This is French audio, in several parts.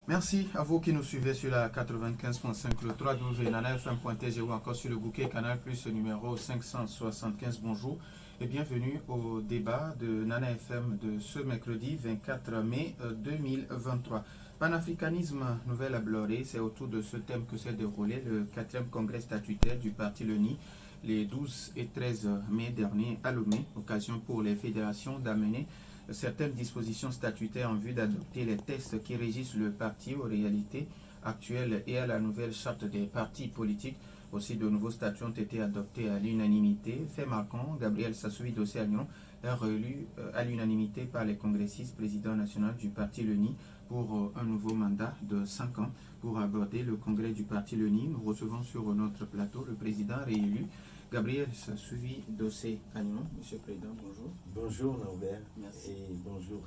Merci à vous qui nous suivez sur la 95.5, le 312 nanafm.tg ou encore sur le bouquet Canal Plus numéro 575. Bonjour et bienvenue au débat de Nana FM de ce mercredi 24 mai 2023. Panafricanisme, nouvelle ablorée, c'est autour de ce thème que s'est déroulé le 4e congrès statutaire du parti LENI les 12 et 13 mai dernier à Lomé, occasion pour les fédérations d'amener certaines dispositions statutaires en vue d'adopter les textes qui régissent le parti aux réalités actuelles et à la nouvelle charte des partis politiques. Aussi, de nouveaux statuts ont été adoptés à l'unanimité. Fait marquant, Gabriel Sassoui Dossé-Agnon est réélu à l'unanimité par les congressistes président national du parti LENI pour un nouveau mandat de 5 ans. Pour aborder le congrès du parti LENI, nous recevons sur notre plateau le président réélu Gabriel Sassoui Dossé-Agnon. Monsieur le Président, bonjour. Bonjour Norbert. Merci. Et bonjour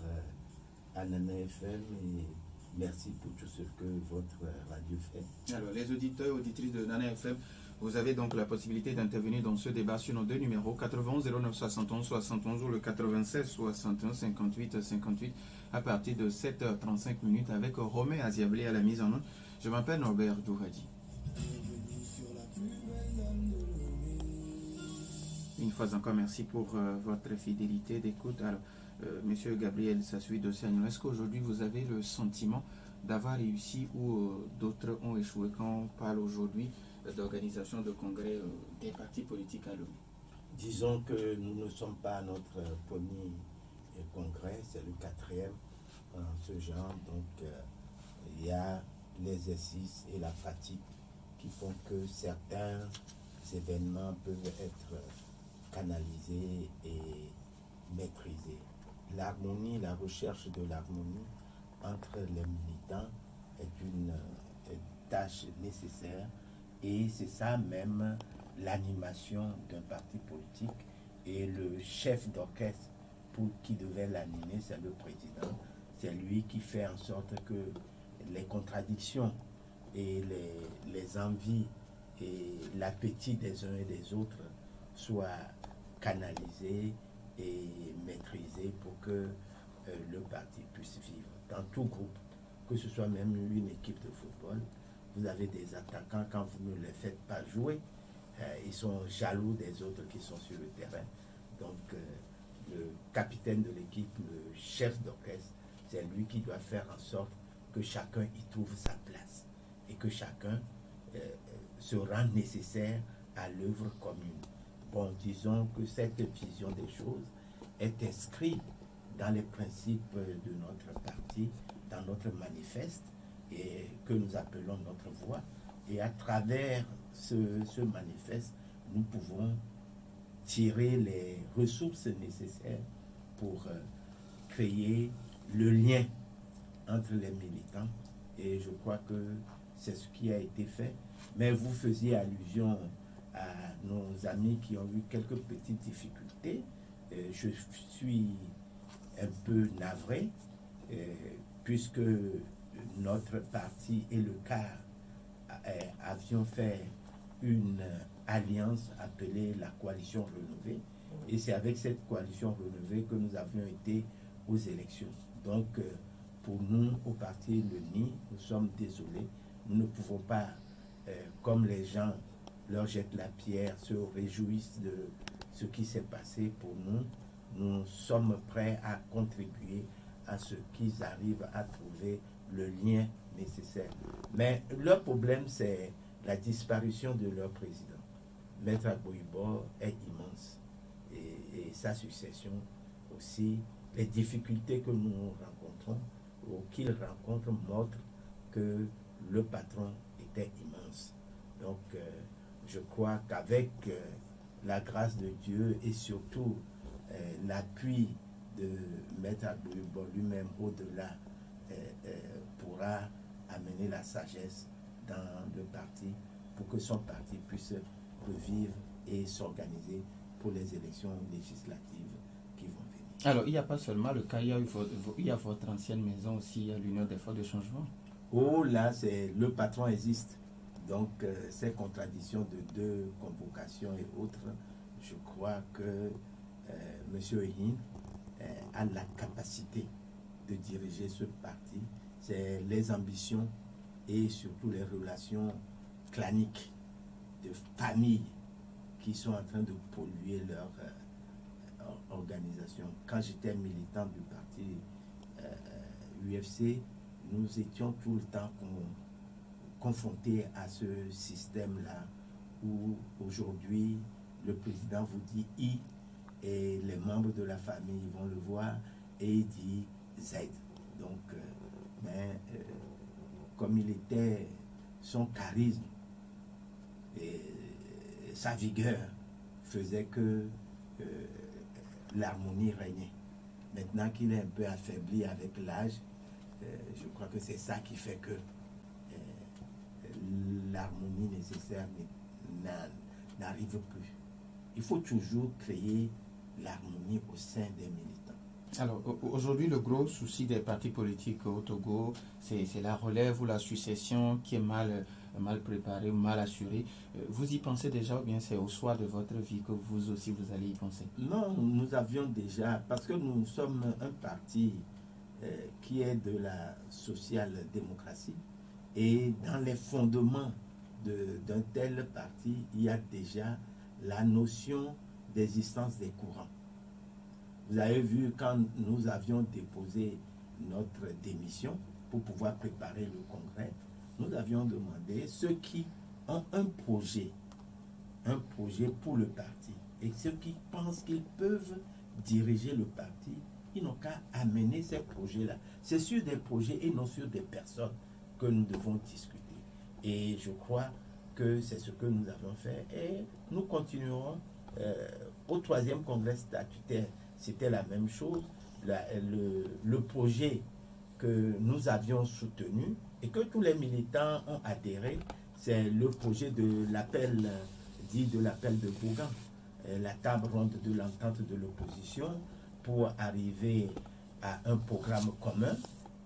à Nana FM et merci pour tout ce que votre radio fait. Alors, les auditeurs et auditrices de Nana FM, vous avez donc la possibilité d'intervenir dans ce débat sur nos deux numéros 91 09 71 71 ou le 96 61 58 58 à partir de 7h35 avec Romain Aziablé à la mise en œuvre. Je m'appelle Norbert Douhadi. Une fois encore, merci pour votre fidélité d'écoute. Alors, Monsieur Gabriel Sassoui Dossé-Agnon, est-ce qu'aujourd'hui vous avez le sentiment d'avoir réussi ou d'autres ont échoué quand on parle aujourd'hui d'organisation de congrès des partis politiques à Lomé? Disons que nous ne sommes pas à notre premier congrès, c'est le 4e en ce genre, donc il y a l'exercice et la pratique qui font que certains événements peuvent être canalisés et maîtrisés. L'harmonie, la recherche de l'harmonie entre les militants est une tâche nécessaire et c'est ça même l'animation d'un parti politique et le chef d'orchestre qui devait l'animer, c'est le président. C'est lui qui fait en sorte que les contradictions et les envies et l'appétit des uns et des autres soient canalisés et maîtrisés pour que le parti puisse vivre. Dans tout groupe, que ce soit même une équipe de football, vous avez des attaquants, quand vous ne les faites pas jouer, ils sont jaloux des autres qui sont sur le terrain. Donc le capitaine de l'équipe, le chef d'orchestre, c'est lui qui doit faire en sorte que chacun y trouve sa place et que chacun se rende nécessaire à l'œuvre commune. Bon, disons que cette vision des choses est inscrite dans les principes de notre parti, dans notre manifeste, et que nous appelons notre voix. Et à travers ce manifeste, nous pouvons tirer les ressources nécessaires pour créer le lien entre les militants. Et je crois que c'est ce qui a été fait. Mais vous faisiez allusion à nos amis qui ont eu quelques petites difficultés. Je suis un peu navré, puisque notre parti et le CAR avions fait une alliance appelée la coalition renouvelée. Et c'est avec cette coalition renouvelée que nous avions été aux élections. Donc, pour nous, au parti LENI, nous sommes désolés. Nous ne pouvons pas, comme les gens leur jettent la pierre, se réjouissent de ce qui s'est passé pour nous. Nous sommes prêts à contribuer à ce qu'ils arrivent à trouver le lien nécessaire. Mais leur problème, c'est la disparition de leur président. Maître Agboibo est immense et sa succession aussi. Les difficultés que nous rencontrons ou qu'il rencontre montrent que le patron était immense. Donc, je crois qu'avec la grâce de Dieu et surtout l'appui de Maître Agboibo lui-même au-delà pourra amener la sagesse dans le parti pour que son parti puisse revivre et s'organiser pour les élections législatives qui vont venir. Alors, il n'y a pas seulement le cas, il y a votre ancienne maison aussi, à l'Union des Forces de Changement. Oh là, le patron existe. Donc, ces contradictions de deux convocations et autres, je crois que M. Ehin a la capacité de diriger ce parti c'est les ambitions et surtout les relations claniques de famille qui sont en train de polluer leur organisation. Quand j'étais militant du parti UFC, nous étions tout le temps confrontés à ce système-là où aujourd'hui le président vous dit I et les membres de la famille vont le voir et il dit Z. Donc, comme il était, son charisme et sa vigueur faisait que l'harmonie régnait. Maintenant qu'il est un peu affaibli avec l'âge, je crois que c'est ça qui fait que l'harmonie nécessaire n'arrive plus. Il faut toujours créer l'harmonie au sein des militants. Alors, aujourd'hui, le gros souci des partis politiques au Togo, c'est la relève ou la succession qui est mal préparée ou mal assurée. Vous y pensez déjà ou bien c'est au soir de votre vie que vous aussi vous allez y penser? Non, nous avions déjà, parce que nous sommes un parti qui est de la social-démocratie et dans les fondements d'un tel parti, il y a déjà la notion d'existence des courants. Vous avez vu quand nous avions déposé notre démission pour pouvoir préparer le congrès, nous avions demandé ceux qui ont un projet pour le parti et ceux qui pensent qu'ils peuvent diriger le parti, ils n'ont qu'à amener ces projets-là. C'est sur des projets et non sur des personnes que nous devons discuter. Et je crois que c'est ce que nous avons fait et nous continuerons. Au 3e congrès statutaire, c'était la même chose. Le projet que nous avions soutenu et que tous les militants ont adhéré, c'est le projet de l'appel, dit de l'appel de Bougan, la table ronde de l'entente de l'opposition pour arriver à un programme commun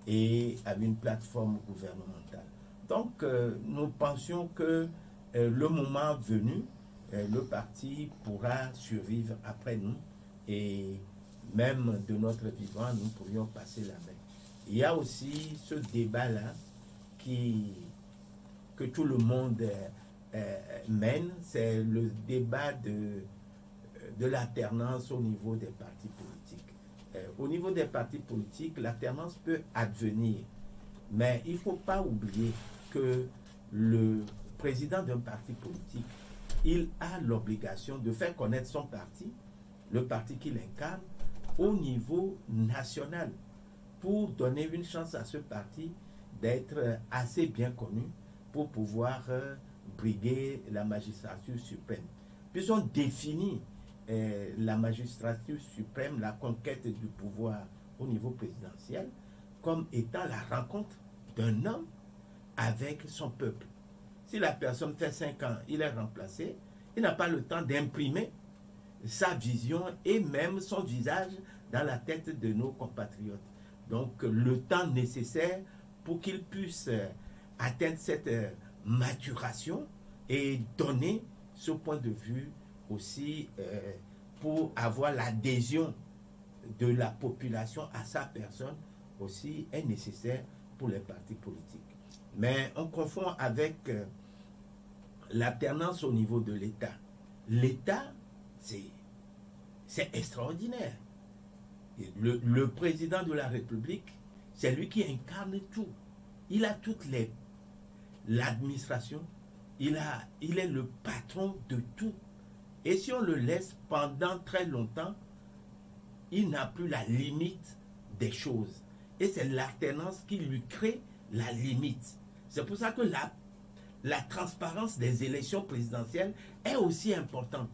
et à une plateforme gouvernementale. Donc, nous pensions que le moment venu, le parti pourra survivre après nous et même de notre vivant, nous pourrions passer la main. Il y a aussi ce débat-là que tout le monde mène, c'est le débat de l'alternance au niveau des partis politiques. Au niveau des partis politiques, l'alternance peut advenir, mais il ne faut pas oublier que le président d'un parti politique, il a l'obligation de faire connaître son parti, le parti qu'il incarne, au niveau national, pour donner une chance à ce parti d'être assez bien connu pour pouvoir briguer la magistrature suprême. Puis on définit la magistrature suprême, la conquête du pouvoir au niveau présidentiel, comme étant la rencontre d'un homme avec son peuple. Si la personne fait 5 ans, il est remplacé, il n'a pas le temps d'imprimer sa vision et même son visage dans la tête de nos compatriotes. Donc, le temps nécessaire pour qu'il puisse atteindre cette maturation et donner ce point de vue aussi pour avoir l'adhésion de la population à sa personne aussi est nécessaire pour les partis politiques. Mais on confond avec l'alternance au niveau de l'État. L'État, c'est extraordinaire. Le président de la République, c'est lui qui incarne tout. Il a toute l'administration, il est le patron de tout. Et si on le laisse pendant très longtemps, il n'a plus la limite des choses. Et c'est l'alternance qui lui crée la limite. C'est pour ça que la transparence des élections présidentielles est aussi importante.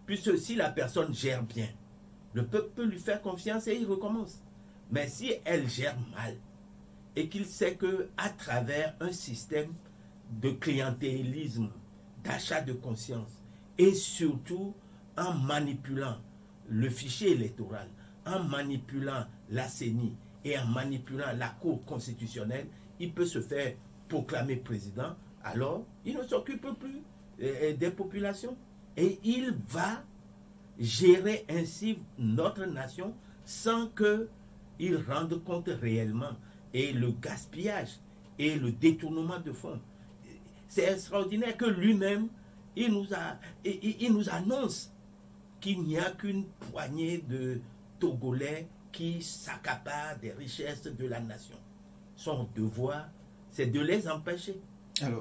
Puisque si la personne gère bien, le peuple peut lui faire confiance et il recommence. Mais si elle gère mal et qu'il sait qu'à travers un système de clientélisme, d'achat de conscience et surtout en manipulant le fichier électoral, en manipulant la CENI et en manipulant la Cour constitutionnelle, il peut se faire proclamer président, alors il ne s'occupe plus des populations et il va gérer ainsi notre nation sans qu'il rende compte réellement et le gaspillage et le détournement de fonds. C'est extraordinaire que lui-même, il nous annonce qu'il n'y a qu'une poignée de Togolais qui s'accaparent des richesses de la nation. Son devoir, c'est de les empêcher.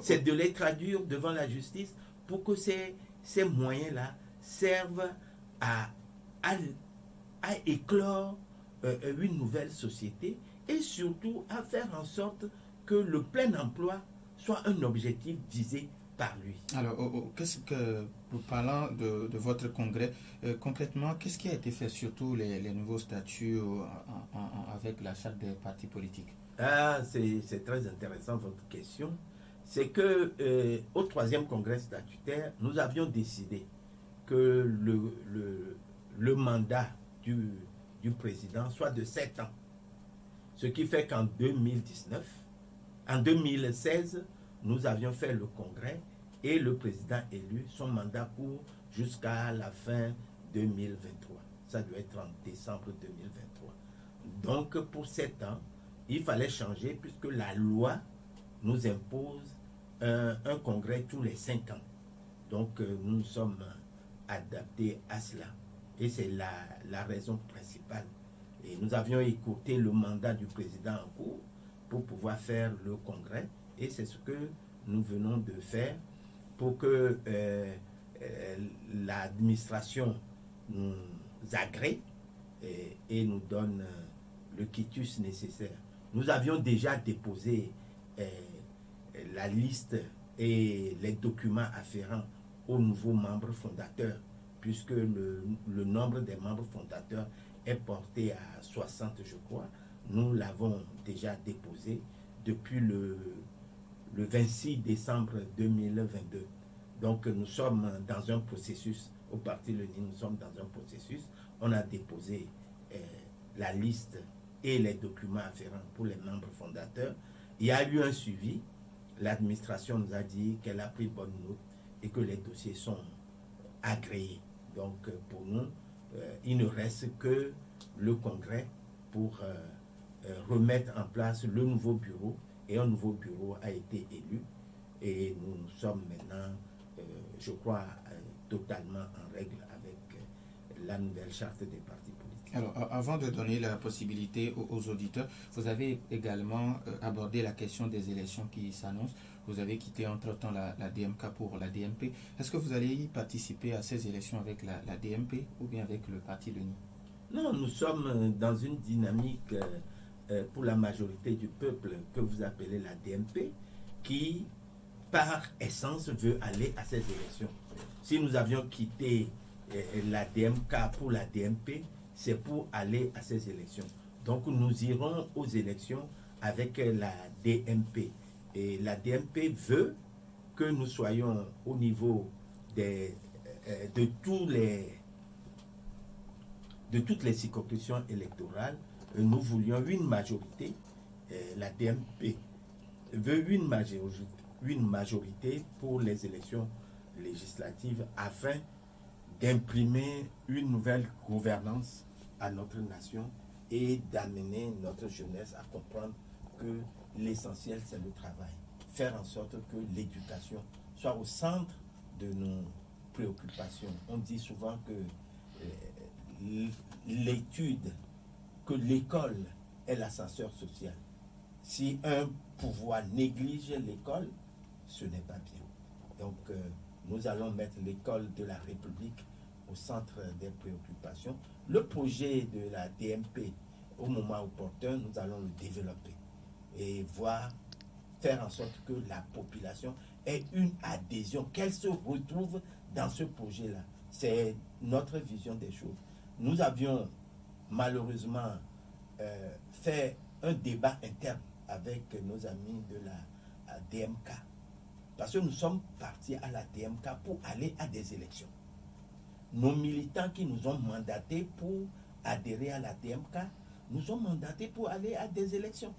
C'est de les traduire devant la justice pour que ces moyens-là servent à éclore une nouvelle société et surtout à faire en sorte que le plein emploi soit un objectif visé par lui. Alors, qu'est-ce que, parlant de votre congrès, concrètement, qu'est-ce qui a été fait, surtout les nouveaux statuts avec la charte des partis politiques? Ah, c'est très intéressant votre question. C'est que au 3e congrès statutaire, nous avions décidé que le mandat du président soit de 7 ans. Ce qui fait qu'en 2016, nous avions fait le congrès et le président élu, son mandat court jusqu'à la fin 2023. Ça doit être en décembre 2023. Donc, pour 7 ans, il fallait changer puisque la loi nous impose un congrès tous les 5 ans. Donc, nous nous sommes adaptés à cela. Et c'est la raison principale. Et nous avions écouté le mandat du président en cours pour pouvoir faire le congrès. Et c'est ce que nous venons de faire pour que l'administration nous agrée et nous donne le quitus nécessaire. Nous avions déjà déposé la liste et les documents afférents aux nouveaux membres fondateurs, puisque le nombre des membres fondateurs est porté à 60, je crois. Nous l'avons déjà déposé depuis le 26 décembre 2022. Donc nous sommes dans un processus, au Parti Leni, nous sommes dans un processus. On a déposé la liste et les documents afférents pour les membres fondateurs. Il y a eu un suivi. L'administration nous a dit qu'elle a pris bonne note et que les dossiers sont agréés. Donc pour nous, il ne reste que le congrès pour remettre en place le nouveau bureau. Et un nouveau bureau a été élu. Et nous sommes maintenant, je crois, totalement en règle avec la nouvelle charte des partis politiques. Alors, avant de donner la possibilité aux auditeurs, vous avez également abordé la question des élections qui s'annoncent. Vous avez quitté entre-temps la DMK pour la DMP. Est-ce que vous allez y participer à ces élections avec la DMP ou bien avec le Parti Leni? Non, nous sommes dans une dynamique pour la majorité du peuple que vous appelez la DMP, qui, par essence, veut aller à ces élections. Si nous avions quitté la DMK pour la DMP, c'est pour aller à ces élections. Donc nous irons aux élections avec la DMP. Et la DMP veut que nous soyons au niveau de toutes les circonscriptions électorales. Nous voulions une majorité. La DMP veut une majorité pour les élections législatives afin d'imprimer une nouvelle gouvernance à notre nation et d'amener notre jeunesse à comprendre que l'essentiel, c'est le travail. Faire en sorte que l'éducation soit au centre de nos préoccupations. On dit souvent que l'étude, que l'école est l'ascenseur social. Si un pouvoir néglige l'école, ce n'est pas bien. Donc, nous allons mettre l'école de la République au centre des préoccupations. Le projet de la DMP, au moment opportun, nous allons le développer et faire en sorte que la population ait une adhésion, qu'elle se retrouve dans ce projet-là. C'est notre vision des choses. Nous avions malheureusement fait un débat interne avec nos amis de la DMK. Parce que nous sommes partis à la DMK pour aller à des élections. Nos militants qui nous ont mandatés pour adhérer à la DMK, nous ont mandatés pour aller à des élections.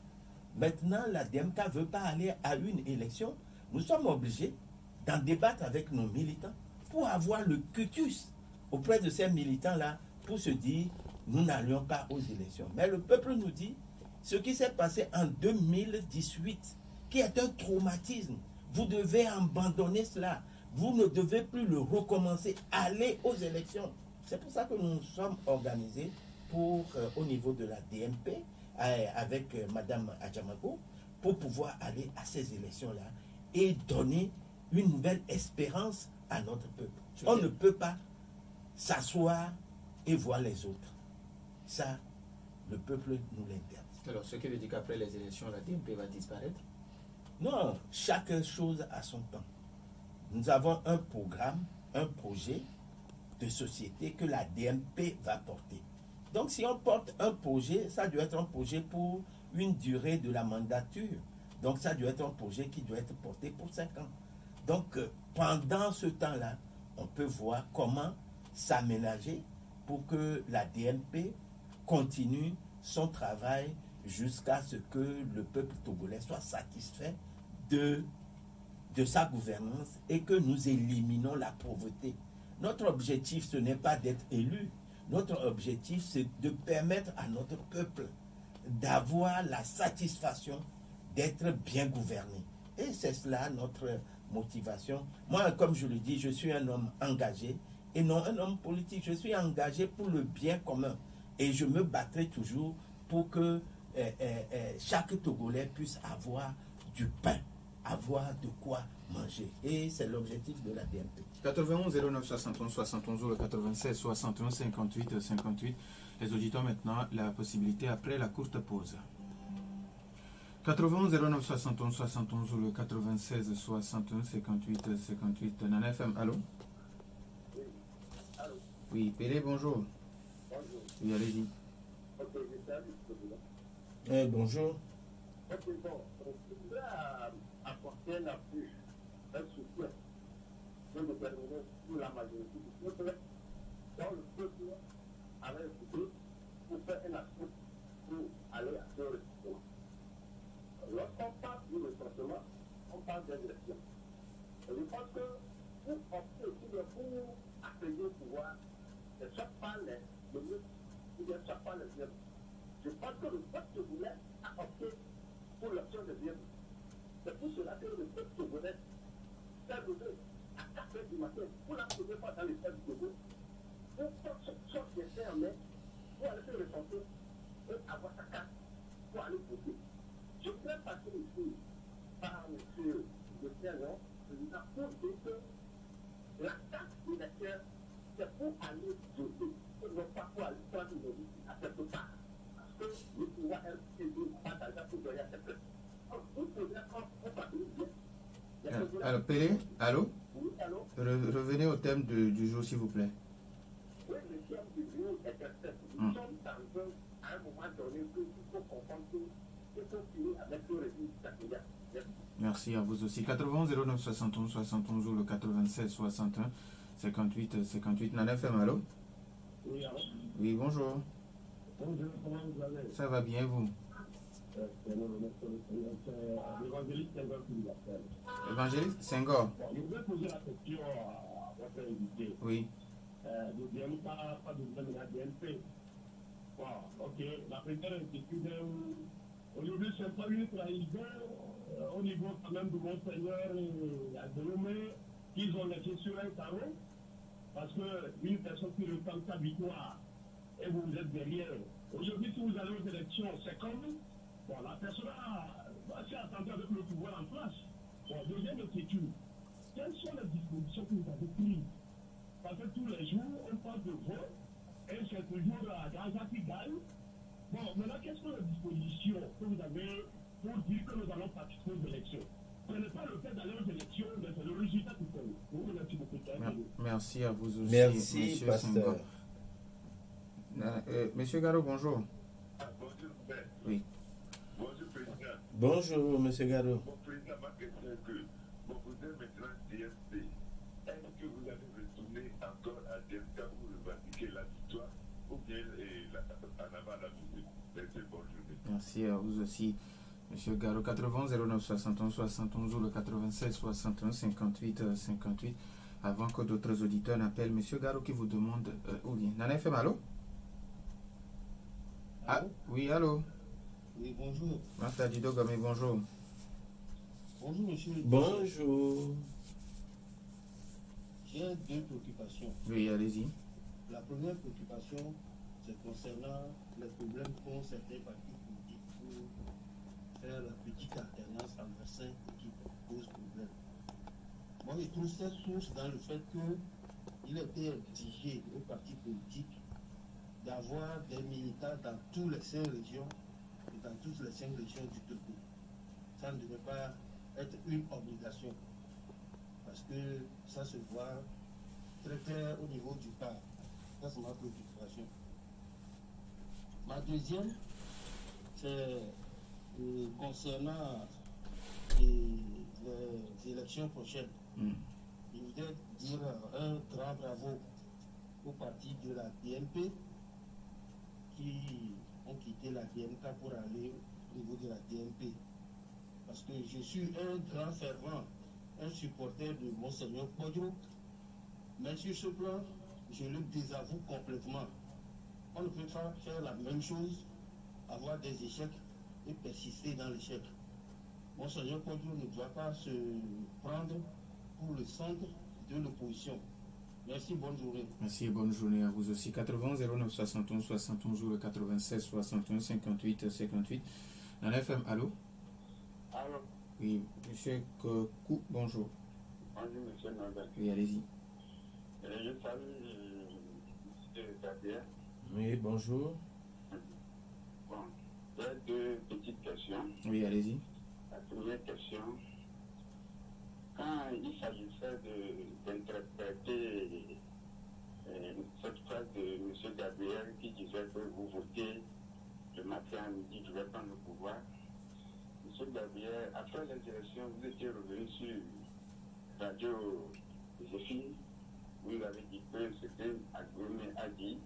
Maintenant, la DMK ne veut pas aller à une élection. Nous sommes obligés d'en débattre avec nos militants pour avoir le cutus auprès de ces militants-là pour se dire, nous n'allions pas aux élections. Mais le peuple nous dit, ce qui s'est passé en 2018, qui est un traumatisme. Vous devez abandonner cela. Vous ne devez plus le recommencer. Allez aux élections. C'est pour ça que nous nous sommes organisés pour, au niveau de la DMP, avec Madame Adjamako, pour pouvoir aller à ces élections-là et donner une nouvelle espérance à notre peuple. On ne peut pas s'asseoir et voir les autres. Ça, le peuple nous l'interdit. Alors, ce qui veut dire qu'après les élections, la DMP va disparaître? Non, chaque chose a son temps. Nous avons un programme, un projet de société que la DMP va porter. Donc, si on porte un projet, ça doit être un projet pour une durée de la mandature. Donc, ça doit être un projet qui doit être porté pour 5 ans. Donc, pendant ce temps-là, on peut voir comment s'aménager pour que la DMP continue son travail jusqu'à ce que le peuple togolais soit satisfait de sa gouvernance et que nous éliminons la pauvreté. Notre objectif, ce n'est pas d'être élu. Notre objectif, c'est de permettre à notre peuple d'avoir la satisfaction d'être bien gouverné. Et c'est cela notre motivation. Moi, comme je le dis, je suis un homme engagé et non un homme politique. Je suis engagé pour le bien commun. Et je me battrai toujours pour que chaque Togolais puisse avoir du pain, avoir de quoi manger. Et c'est l'objectif de la DMP. 91 09 71 71 ou le 96 61 58 58. Les auditeurs maintenant la possibilité après la courte pause. 91 09 71 71 ou le 96 61 58 58. Nana FM, allô? Oui, allô? Oui, Pélé, bonjour. Bonjour. Oui, allez-y. Ok, je salue le Bonjour. président. Ok, bon, je voudrais apporter un appui, un soutien de déterminer pour la majorité du peuple, dont le peuple avait écouté pour faire un action pour aller à ce recensement. Lorsqu'on parle du recensement, on parle des élections. Et je pense que pour opter pour accéder au pouvoir, c'est soit par les ministres ou bien soit par les biens. Je pense que le peuple togolais a opté pour l'option des biens. C'est pour cela que le peuple togolais s'est levé à 4 h du matin pour la première fois dans l'État du Togo, pour prendre son destin en main, pour aller se recenser et avoir sa carte pour aller voter. Je voudrais passer ici par M. le Président, pour dire que la carte électorale, c'est pour aller voter, et non pas pour aller prendre une vie à quelque part. Parce que le pouvoir est pas d'argent pour donner à cette personne. Donc, il faudrait qu'on parle bien. Alors, Pélé, allô? Oui, allô? Revenez au thème du jour, s'il vous plaît. Oui, le thème du jour est certain. Nous sommes dans un moment donné qu'il faut comprendre qu'il faut finir avec le régime dictatorial. Merci à vous aussi. 91 09 71 71 ou le 96 61 58 58. Nana FM, allô? Oui, allô? Oui, bonjour. Bonjour, comment vous allez? Ça va bien, vous? C'est l'évangéliste Senghor qui vous appelle. Évangéliste Senghor. Bon, je voudrais poser la question à votre invité. Oui. Nous n'avons pas besoin de la DNP. Bon, ok, la première inquiétude, aujourd'hui, ce n'est pas une trahison au niveau quand même de Monseigneur Adelomé qu'ils ont laissé sur un carreau. Parce qu'une personne qui retente sa victoire et vous êtes derrière. Aujourd'hui, si vous allez aux élections, c'est comme bon, la personne s'est attendue avec le pouvoir en place. Bon, deuxième inquiétude, quelles sont les dispositions que vous avez prises? Parce que tous les jours, on parle de vote et c'est toujours la Gaza qui gagne. Bon, maintenant, quelles sont les dispositions que vous avez pour dire que nous allons participer aux élections? Ce n'est pas le fait d'aller aux élections, mais c'est le résultat qui compte. Merci beaucoup. Merci à vous aussi. Merci, Monsieur pasteur. Senghor. Monsieur Garo, bonjour. Bonjour, père. Oui. Bonjour, président. Bonjour, monsieur Garo. Mon président, ma question est que vous êtes maintenant DFP. Est-ce que vous allez retourner encore à DFK pour revendiquer la victoire ou bien en avant la musique? Merci, bonne journée. Merci à vous aussi, monsieur Garo. 80 09 71 71 ou le 96 61 58 58. Avant que d'autres auditeurs n'appellent, monsieur Garo qui vous demande où bien. Nana FM, allô? Ah, oui, allô? Oui, bonjour. Martha Dido Gamé, bonjour. Bonjour, monsieur. Bonjour. J'ai deux préoccupations. Oui, allez-y. La première préoccupation, c'est concernant les problèmes qu'ont certains partis politiques pour faire la petite alternance entre 5 équipes pose problème. Moi, je trouve cette source dans le fait qu'il était exigé aux partis politiques d'avoir des militants dans toutes les 5 régions et dans toutes les 5 régions du Togo. Ça ne devait pas être une obligation parce que ça se voit très clair au niveau du cas. Ça, c'est ma préoccupation. Ma deuxième, c'est concernant les élections prochaines. Je voudrais dire un grand bravo au parti de la DMP qui ont quitté la DMK pour aller au niveau de la DMP. Parce que je suis un grand fervent, un supporter de Monseigneur Kodjo, mais sur ce plan, je le désavoue complètement. On ne peut pas faire la même chose, avoir des échecs et persister dans l'échec. Monseigneur Kodjo ne doit pas se prendre pour le centre de l'opposition. Merci, bonne journée. Merci et bonne journée à vous aussi. 80 09 71 71 ou le 96 61 58 58. Dans l'FM, allô? Allô? Oui, monsieur Kokou, bonjour. Bonjour, monsieur Nobel. Oui, allez-y. Je salue M. Gabriel. Oui, bonjour. Bon, j'ai deux petites questions. Oui, allez-y. La première question, quand il s'agissait d'interpréter cette phrase de M. Gabriel qui disait que vous votez le matin à midi, je vais prendre le pouvoir. M. Gabriel, après les élections, vous étiez revenu sur Radio Joséphine. Vous avez dit que ce que Agoumé a dit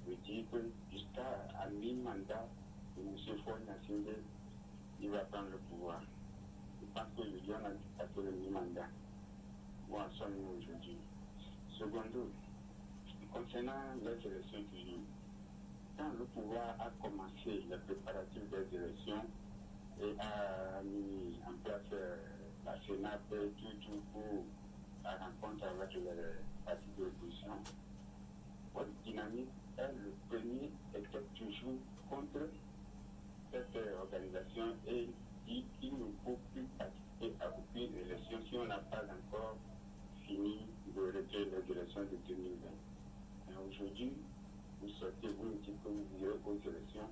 veut dire que jusqu'à mi-mandat de M. Faure Gnassingbé, il va prendre le pouvoir. Je pense que le lion a passé le mi-mandat. Où en sommes-nous aujourd'hui? Secondo, concernant les élections toujours, quand le pouvoir a commencé les préparatifs des élections et a mis en place la Sénat tout pour la rencontre avec les partis de l'opposition, votre dynamique est le premier était toujours contre cette organisation et dit qu'il ne faut plus participer à aucune élection si on n'a pas encore fini de régler les élections de 2020. Et aujourd'hui, vous sortez, vous nous dites que vous irez aux élections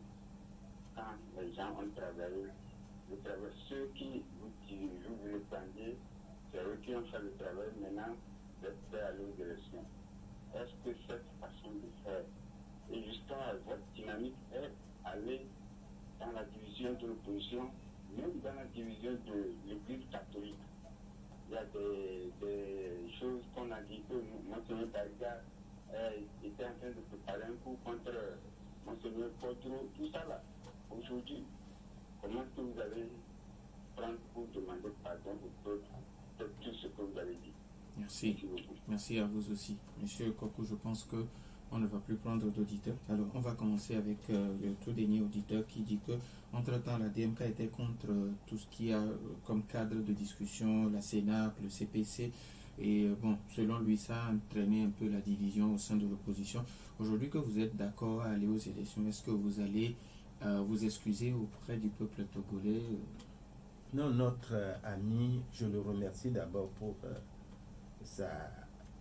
quand les gens ont travaillé. Le travail, ceux qui vous voulez prendre, c'est eux qui ont fait le travail, maintenant d'être prêts à aller aux élections. Est-ce que cette façon de faire et jusqu'à votre dynamique est aller dans la division de l'opposition, même dans la division de l'Église catholique? Il y a des choses qu'on a dit que Monseigneur Dariga était en train de préparer un coup contre Monseigneur Kodjo, tout ça là. Aujourd'hui, comment est-ce que vous allez prendre pour demander pardon au peuple de tout ce que vous avez dit? Merci. Merci à vous aussi. Monsieur Kokou, je pense que on ne va plus prendre d'auditeurs. Alors, on va commencer avec le tout dernier auditeur qui dit que, entre-temps, la DMK était contre tout ce qu'il y a comme cadre de discussion, la CENAP, le CPC. Et bon, selon lui, ça a entraîné un peu la division au sein de l'opposition. Aujourd'hui que vous êtes d'accord à aller aux élections, est-ce que vous allez vous excuser auprès du peuple togolais? Non, notre ami, je le remercie d'abord pour sa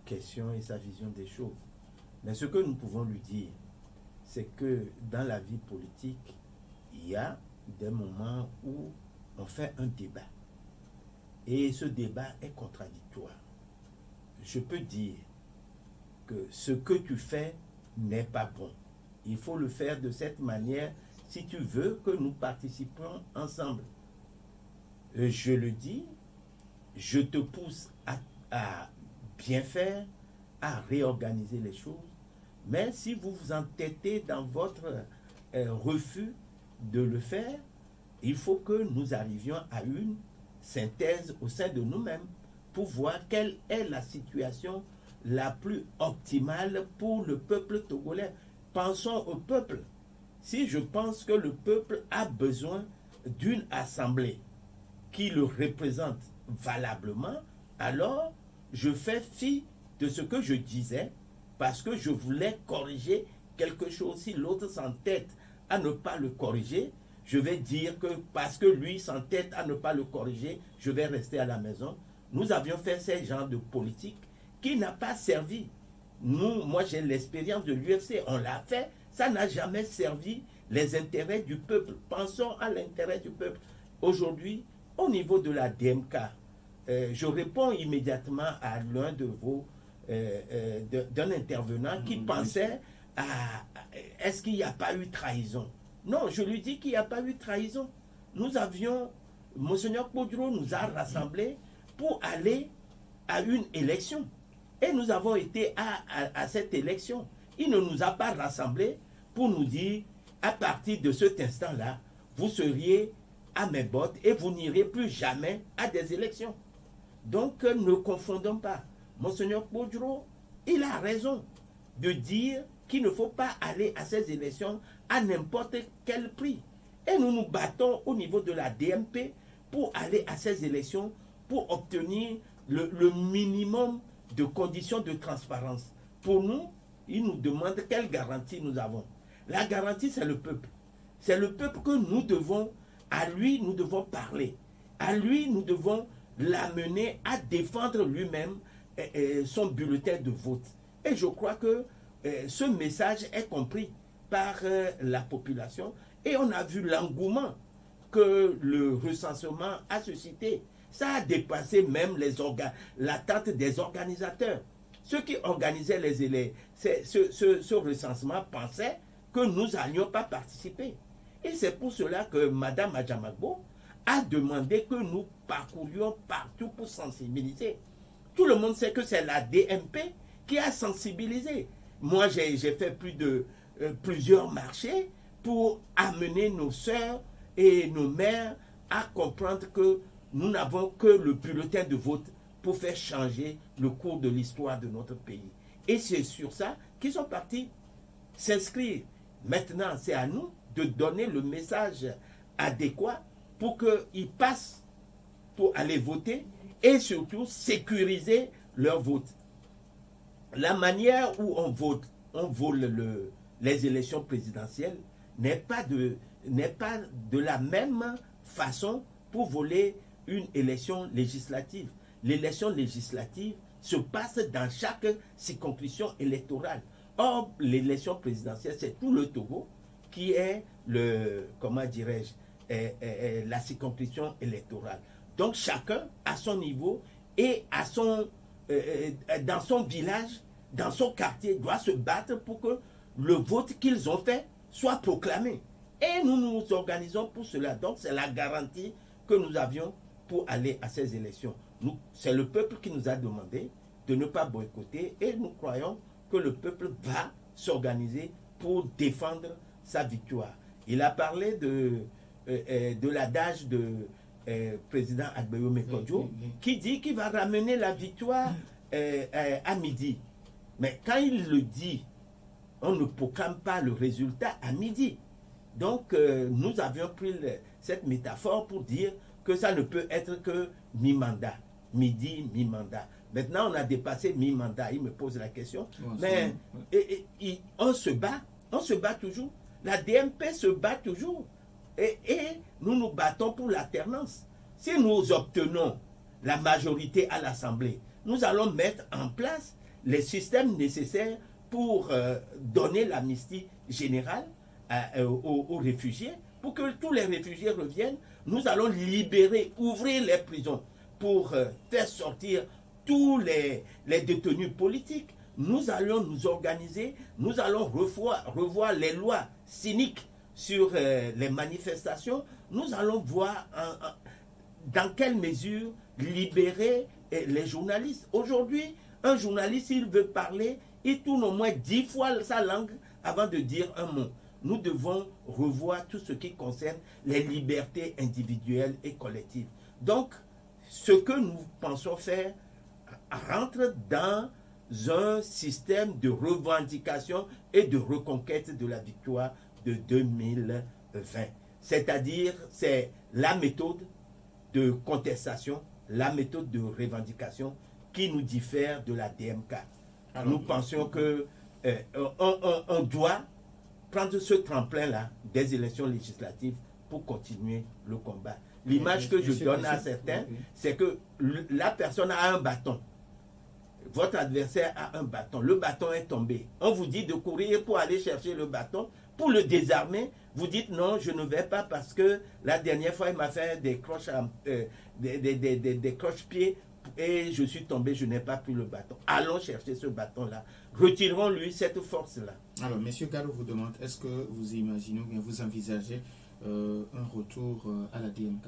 question et sa vision des choses. Mais ce que nous pouvons lui dire, c'est que dans la vie politique, il y a des moments où on fait un débat. Et ce débat est contradictoire. Je peux dire que ce que tu fais n'est pas bon. Il faut le faire de cette manière si tu veux que nous participions ensemble. Je le dis, je te pousse à bien faire, à réorganiser les choses. Mais si vous vous entêtez dans votre refus de le faire, il faut que nous arrivions à une synthèse au sein de nous-mêmes pour voir quelle est la situation la plus optimale pour le peuple togolais. Pensons au peuple. si je pense que le peuple a besoin d'une assemblée qui le représente valablement, alors je fais fi de ce que je disais parce que je voulais corriger quelque chose. Si l'autre s'entête à ne pas le corriger, je vais dire que parce que lui s'entête à ne pas le corriger, je vais rester à la maison. Nous avions fait ce genre de politique qui n'a pas servi. Moi j'ai l'expérience de l'UFC, on l'a fait, ça n'a jamais servi les intérêts du peuple. Pensons à l'intérêt du peuple. Aujourd'hui, au niveau de la DMK, je réponds immédiatement à l'un de vos, d'un intervenant qui pensait à est-ce qu'il n'y a pas eu trahison? Non, je lui dis qu'il n'y a pas eu trahison. Nous avions, Monseigneur Kpodro nous a rassemblés pour aller à une élection. Et nous avons été à cette élection. Il ne nous a pas rassemblés pour nous dire, à partir de cet instant-là, vous seriez à mes bottes et vous n'irez plus jamais à des élections. Donc, ne confondons pas. Monseigneur Kpodro, il a raison de dire qu'il ne faut pas aller à ces élections à n'importe quel prix. Et nous nous battons au niveau de la DMP pour aller à ces élections, pour obtenir le minimum de conditions de transparence. Pour nous, il nous demande quelle garantie nous avons. La garantie, c'est le peuple. C'est le peuple que nous devons, à lui, nous devons parler. À lui, nous devons l'amener à défendre lui-même son bulletin de vote. Et je crois que ce message est compris par la population et on a vu l'engouement que le recensement a suscité. Ça a dépassé même l'attente des organisateurs. Ceux qui organisaient ce recensement pensaient que nous n'allions pas participer. Et c'est pour cela que Mme Adjamagbo a demandé que nous parcourions partout pour sensibiliser. Tout le monde sait que c'est la DMP qui a sensibilisé. Moi, j'ai fait plusieurs marchés pour amener nos sœurs et nos mères à comprendre que nous n'avons que le bulletin de vote pour faire changer le cours de l'histoire de notre pays. Et c'est sur ça qu'ils sont partis s'inscrire. Maintenant, c'est à nous de donner le message adéquat pour qu'ils passent pour aller voter et surtout sécuriser leur vote. La manière où on vole les élections présidentielles n'est pas de la même façon pour voler une élection législative. L'élection législative se passe dans chaque circonscription électorale. Or, l'élection présidentielle, c'est tout le Togo qui est la circonscription électorale. Donc, chacun, à son niveau et dans son village, dans son quartier, doit se battre pour que le vote qu'ils ont fait soit proclamé. Et nous nous organisons pour cela. Donc, c'est la garantie que nous avions pour aller à ces élections. C'est le peuple qui nous a demandé de ne pas boycotter et nous croyons que le peuple va s'organiser pour défendre sa victoire. Il a parlé de l'adage de président Agbeyo Mekodjo qui dit qu'il va ramener la victoire à midi. Mais quand il le dit, on ne proclame pas le résultat à midi. Donc, nous avions pris cette métaphore pour dire que ça ne peut être que mi-mandat. Midi, mi-mandat. Maintenant, on a dépassé mi-mandat. Il me pose la question. Mais on se bat toujours. La DMP se bat toujours. Et nous nous battons pour l'alternance. Si nous obtenons la majorité à l'Assemblée, nous allons mettre en place les systèmes nécessaires pour donner l'amnistie générale aux réfugiés, pour que tous les réfugiés reviennent. Nous allons libérer, ouvrir les prisons pour faire sortir tous les détenus politiques. Nous allons nous organiser, nous allons revoir les lois cyniques sur les manifestations. Nous allons voir dans quelle mesure libérer les journalistes. Aujourd'hui, un journaliste, s'il veut parler, il tourne au moins 10 fois sa langue avant de dire un mot. Nous devons revoir tout ce qui concerne les libertés individuelles et collectives. Donc, ce que nous pensons faire rentre dans un système de revendication et de reconquête de la victoire de 2020. C'est-à-dire, c'est la méthode de contestation, la méthode de revendication qui nous diffère de la DMK. Alors, nous pensions que on doit prendre ce tremplin-là des élections législatives pour continuer le combat. L'image que je donne à certains, c'est que la personne a un bâton. Votre adversaire a un bâton. Le bâton est tombé. On vous dit de courir pour aller chercher le bâton, pour le désarmer. Vous dites non, je ne vais pas parce que la dernière fois, il m'a fait des croche-pieds et je suis tombé, je n'ai pas pris le bâton. Allons chercher ce bâton-là. Retirons-lui cette force-là. Alors, M. Gallo vous demande, est-ce que vous imaginez ou bien vous envisagez un retour à la DMK?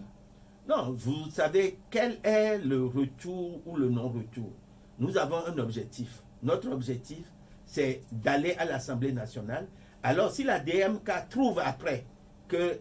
Non, vous savez, quel est le retour ou le non-retour? Nous avons un objectif. Notre objectif, c'est d'aller à l'Assemblée nationale. Alors, si la DMK trouve après que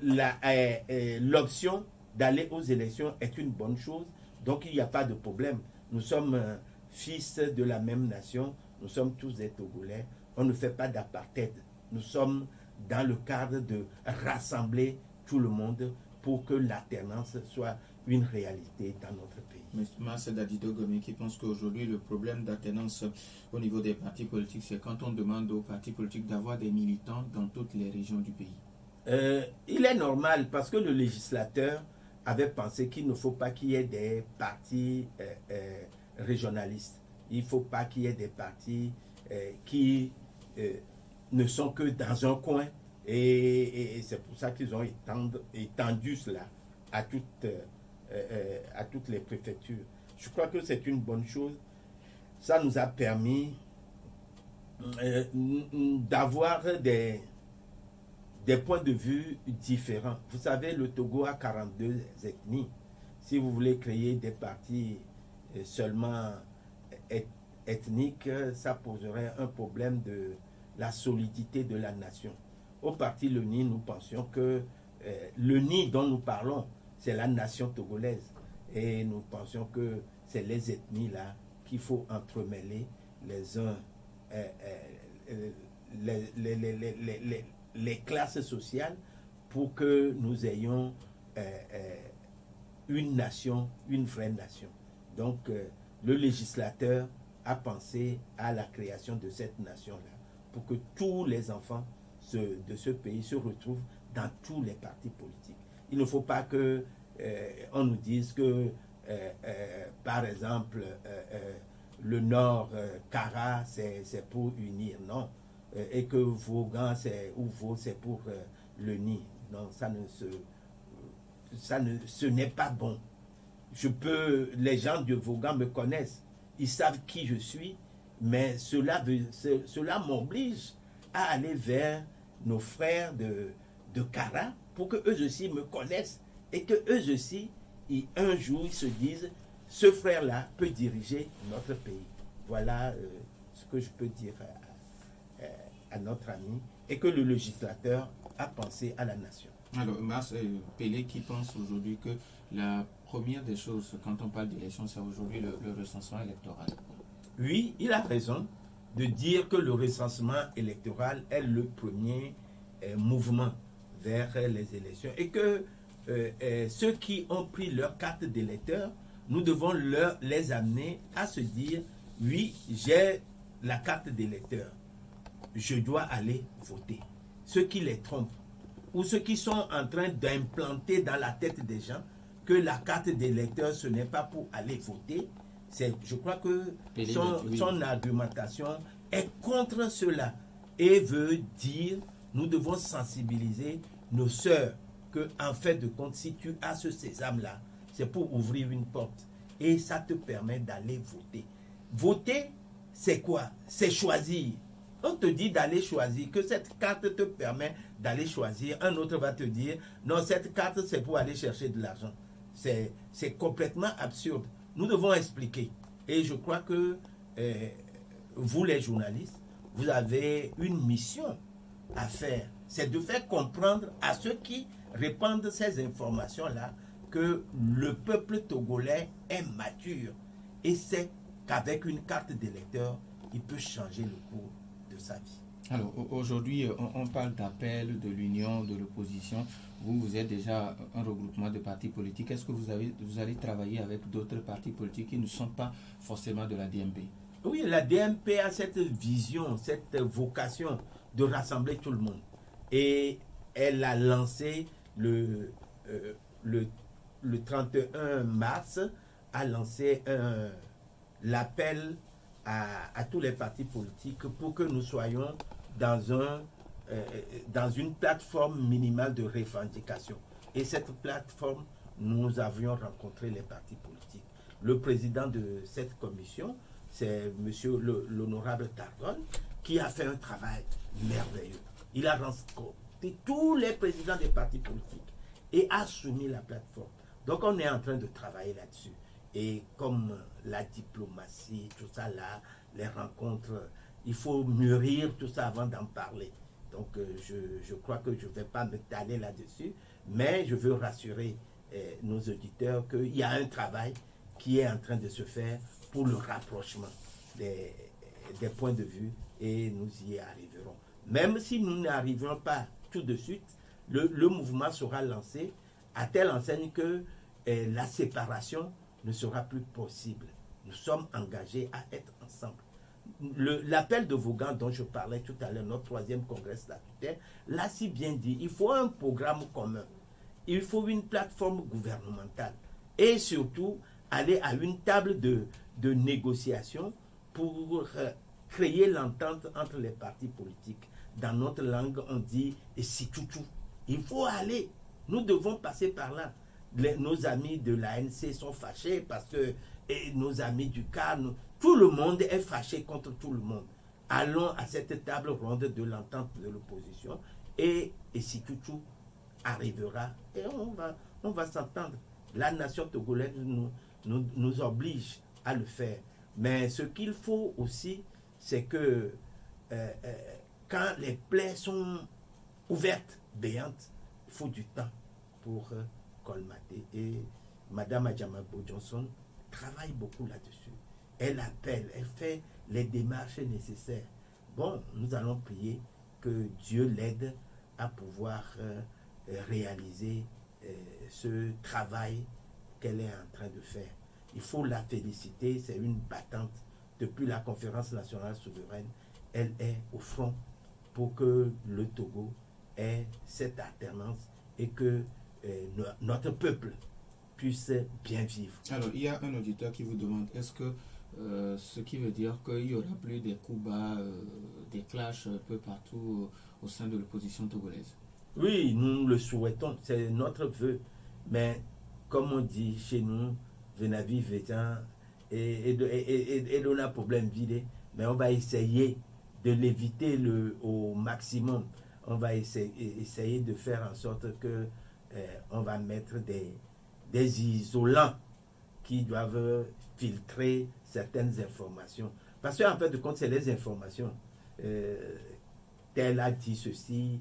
l'option d'aller aux élections est une bonne chose, donc il n'y a pas de problème. Nous sommes fils de la même nation, nous sommes tous des Togolais, on ne fait pas d'apartheid. Nous sommes dans le cadre de rassembler tout le monde pour que l'alternance soit une réalité dans notre pays. Mais c'est Dadido Gomé qui pense qu'aujourd'hui, le problème d'alternance au niveau des partis politiques, c'est quand on demande aux partis politiques d'avoir des militants dans toutes les régions du pays. Il est normal parce que le législateur avait pensé qu'il ne faut pas qu'il y ait des partis régionalistes. Il ne faut pas qu'il y ait des partis qui ne sont que dans un coin. Et c'est pour ça qu'ils ont étendu cela à toutes les préfectures. Je crois que c'est une bonne chose. Ça nous a permis d'avoir des points de vue différents. Vous savez, le Togo a 42 ethnies. Si vous voulez créer des partis seulement ethniques, ça poserait un problème de la solidité de la nation. Au parti LENI, nous pensions que le nid dont nous parlons, c'est la nation togolaise. Et nous pensions que c'est les ethnies là qu'il faut entremêler les uns, les classes sociales pour que nous ayons une nation, une vraie nation. Donc le législateur a pensé à la création de cette nation-là pour que tous les enfants de ce pays se retrouvent dans tous les partis politiques. Il ne faut pas que on nous dise que, par exemple, le Nord, Kara, c'est pour unir, non. Et que Vaughan, c'est pour l'unir. Non, ce n'est pas bon. Les gens de Vaughan me connaissent, ils savent qui je suis, mais cela m'oblige à aller vers nos frères de Kara pour que eux aussi me connaissent et que eux aussi, un jour, ils se disent, ce frère-là peut diriger notre pays. Voilà ce que je peux dire à notre ami, et que le législateur a pensé à la nation. Alors, Mars Pelé qui pense aujourd'hui que la première des choses, quand on parle d'élection, c'est aujourd'hui le recensement électoral. Oui, il a raison de dire que le recensement électoral est le premier mouvement vers les élections et que ceux qui ont pris leur carte d'électeur, nous devons les amener à se dire, oui, j'ai la carte d'électeur, je dois aller voter. Ceux qui les trompent ou ceux qui sont en train d'implanter dans la tête des gens que la carte d'électeur, ce n'est pas pour aller voter, je crois que son argumentation est contre cela et veut dire, nous devons sensibiliser nos sœurs que, en fait de compte, si tu as ce sésame-là, c'est pour ouvrir une porte et ça te permet d'aller voter. Voter, c'est quoi? C'est choisir. On te dit d'aller choisir, que cette carte te permet d'aller choisir. Un autre va te dire, non, cette carte, c'est pour aller chercher de l'argent. C'est complètement absurde. Nous devons expliquer. Et je crois que vous, les journalistes, vous avez une mission à faire. C'est de faire comprendre à ceux qui répandent ces informations-là que le peuple togolais est mature. Et c'est qu'avec une carte d'électeur, il peut changer le cours de sa vie. Alors aujourd'hui, on parle d'appel de l'union, de l'opposition. Vous êtes déjà un regroupement de partis politiques. Est-ce que vous allez travailler avec d'autres partis politiques qui ne sont pas forcément de la DMP? Oui, la DMP a cette vision, cette vocation de rassembler tout le monde. Et elle a lancé le 31 mars, a lancé l'appel à tous les partis politiques pour que nous soyons dans une plateforme minimale de revendication. Et cette plateforme, nous avions rencontré les partis politiques. Le président de cette commission, c'est monsieur l'honorable Targon, qui a fait un travail merveilleux. Il a rencontré tous les présidents des partis politiques et a soumis la plateforme. Donc on est en train de travailler là-dessus. Et comme la diplomatie, tout ça là, les rencontres, il faut mûrir tout ça avant d'en parler. Donc je crois que je ne vais pas m'étaler là-dessus, mais je veux rassurer nos auditeurs qu'il y a un travail qui est en train de se faire pour le rapprochement des points de vue et nous y arriverons. Même si nous n'arriverons pas tout de suite, le mouvement sera lancé à telle enseigne que la séparation ne sera plus possible. Nous sommes engagés à être ensemble. L'appel de Vaughan dont je parlais tout à l'heure, notre 3e congrès statutaire, l'a si bien dit, il faut un programme commun, il faut une plateforme gouvernementale et surtout aller à une table de négociation pour créer l'entente entre les partis politiques. Dans notre langue, on dit « et si tout. » Il faut aller, nous devons passer par là. Nos amis de l'ANC sont fâchés parce que nos amis du CAR, tout le monde est fâché contre tout le monde. Allons à cette table ronde de l'entente de l'opposition et si tout arrivera et on va s'entendre. La nation togolaise nous oblige à le faire. Mais ce qu'il faut aussi, c'est que quand les plaies sont ouvertes, béantes, il faut du temps pour colmater. Et Mme Adjamabo Johnson travaille beaucoup là-dessus. Elle appelle, elle fait les démarches nécessaires. Bon, nous allons prier que Dieu l'aide à pouvoir réaliser ce travail qu'elle est en train de faire. Il faut la féliciter, c'est une battante. Depuis la conférence nationale souveraine, elle est au front pour que le Togo ait cette alternance et que notre peuple puisse bien vivre. Alors, il y a un auditeur qui vous demande, est-ce que ce qui veut dire qu'il n'y aura plus des coups bas, des clashs un peu partout au sein de l'opposition togolaise? Oui, nous le souhaitons, c'est notre vœu. Mais comme on dit chez nous, Venavi, Vétan, et on a problème vide, mais on va essayer de l'éviter au maximum. On va essayer de faire en sorte que on va mettre des isolants qui doivent filtrer certaines informations. Parce qu'en fait de compte, c'est les informations. Tel a dit ceci.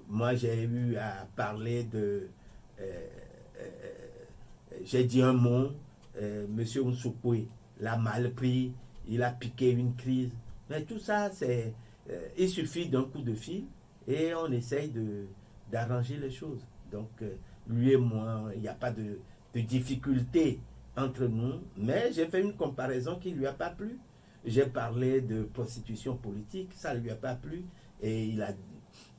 Moi, j'ai eu à parler de... j'ai dit un mot. Monsieur Nsoupoui l'a mal pris. Il a piqué une crise. Mais tout ça, c'est... il suffit d'un coup de fil et on essaye d'arranger les choses. Donc, lui et moi, il n'y a pas de difficulté entre nous, mais j'ai fait une comparaison qui ne lui a pas plu. J'ai parlé de prostitution politique, ça ne lui a pas plu, et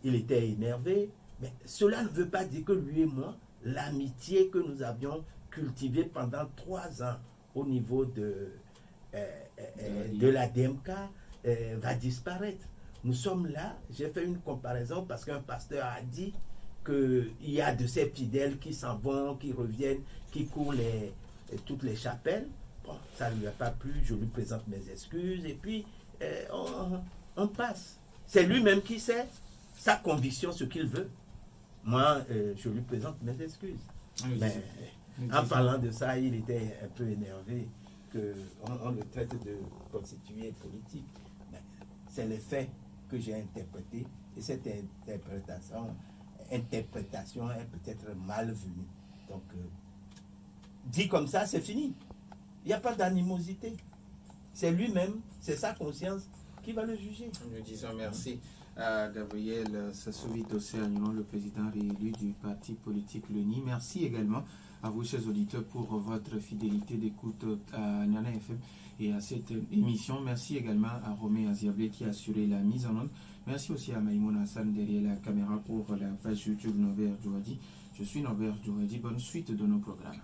il était énervé. Mais cela ne veut pas dire que lui et moi, l'amitié que nous avions cultivée pendant 3 ans au niveau de la DMK va disparaître. Nous sommes là, j'ai fait une comparaison parce qu'un pasteur a dit qu'il y a de ces fidèles qui s'en vont, qui reviennent, qui courent toutes les chapelles. Bon, ça ne lui a pas plu, je lui présente mes excuses et puis on passe. C'est lui-même qui sait sa conviction, ce qu'il veut. Moi, je lui présente mes excuses. Mais en parlant de ça, il était un peu énervé qu'on le traite de prostituée politique. Mais c'est les faits que j'ai interprétés et cette interprétation est peut-être mal venue. Donc, dit comme ça, c'est fini. Il n'y a pas d'animosité. C'est lui-même, c'est sa conscience qui va le juger? Nous disons merci à Gabriel Sassouvi Dossé-Agnon, le président réélu du parti politique LENI. Merci également à vous, chers auditeurs, pour votre fidélité d'écoute à Nana FM et à cette émission. Merci également à Romé Aziablé qui a assuré la mise en onde. Merci aussi à Maïmoun Hassan derrière la caméra pour la page YouTube Norbert Djouadi. Je suis Norbert Djouadi. Bonne suite de nos programmes.